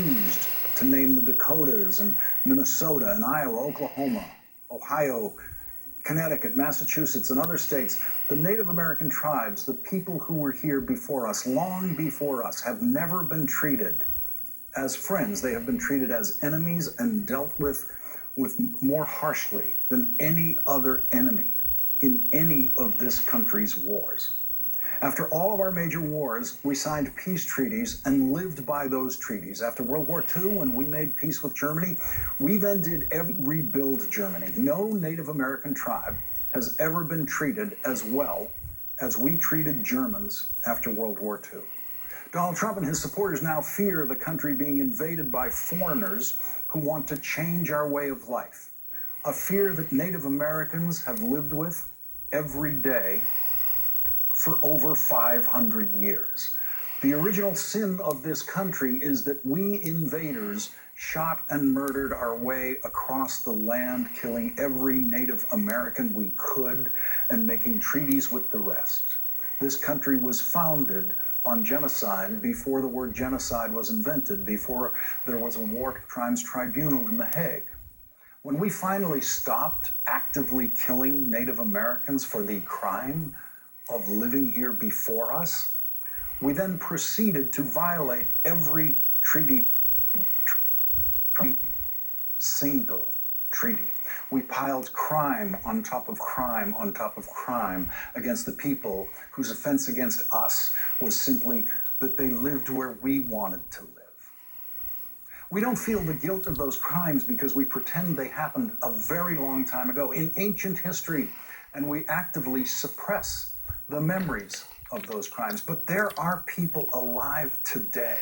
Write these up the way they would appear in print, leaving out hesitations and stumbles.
used to name the Dakotas and Minnesota and Iowa, Oklahoma, Ohio, Connecticut, Massachusetts, and other states, the Native American tribes, the people who were here before us, long before us, have never been treated as friends. They have been treated as enemies and dealt with more harshly than any other enemy in any of this country's wars. After all of our major wars, we signed peace treaties and lived by those treaties. After World War II, when we made peace with Germany, we then did rebuild Germany. No Native American tribe has ever been treated as well as we treated Germans after World War II. Donald Trump and his supporters now fear the country being invaded by foreigners who want to change our way of life, a fear that Native Americans have lived with every day for over 500 years. The original sin of this country is that we invaders shot and murdered our way across the land, killing every Native American we could and making treaties with the rest. This country was founded on genocide before the word genocide was invented, before there was a war crimes tribunal in The Hague. When we finally stopped actively killing Native Americans for the crime of living here before us, we then proceeded to violate every single treaty. We piled crime on top of crime on top of crime against the people whose offense against us was simply that they lived where we wanted to live. We don't feel the guilt of those crimes because we pretend they happened a very long time ago in ancient history, and we actively suppress the memories of those crimes. But there are people alive today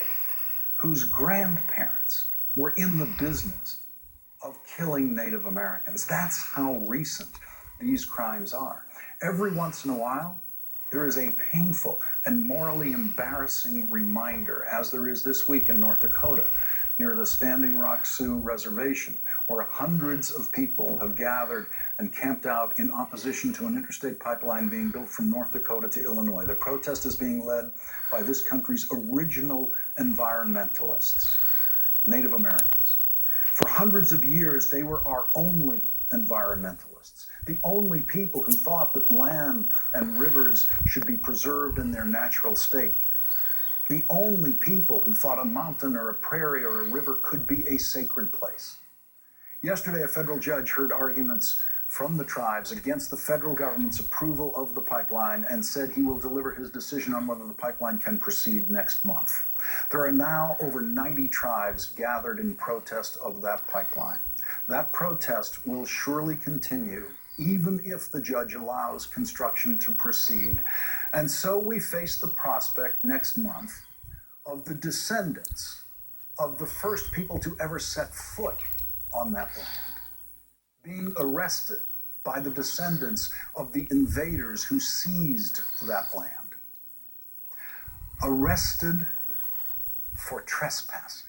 whose grandparents were in the business of killing Native Americans. That's how recent these crimes are. Every once in a while, there is a painful and morally embarrassing reminder, as there is this week in North Dakota, near the Standing Rock Sioux Reservation, where hundreds of people have gathered and camped out in opposition to an interstate pipeline being built from North Dakota to Illinois. The protest is being led by this country's original environmentalists, Native Americans. For hundreds of years, they were our only environmentalists, the only people who thought that land and rivers should be preserved in their natural state, the only people who thought a mountain or a prairie or a river could be a sacred place. Yesterday, a federal judge heard arguments from the tribes against the federal government's approval of the pipeline and said he will deliver his decision on whether the pipeline can proceed next month. There are now over 90 tribes gathered in protest of that pipeline. That protest will surely continue even if the judge allows construction to proceed. And so we face the prospect next month of the descendants of the first people to ever set foot on that land being arrested by the descendants of the invaders who seized that land, arrested for trespassing.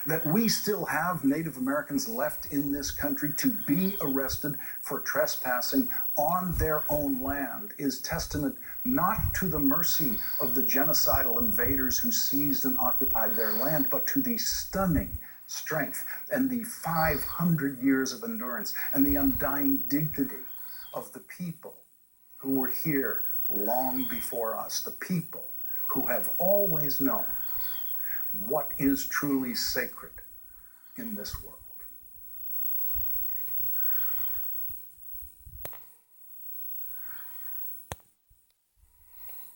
That we still have Native Americans left in this country to be arrested for trespassing on their own land is testament not to the mercy of the genocidal invaders who seized and occupied their land, but to the stunning strength and the 500 years of endurance and the undying dignity of the people who were here long before us, the people who have always known what is truly sacred in this world.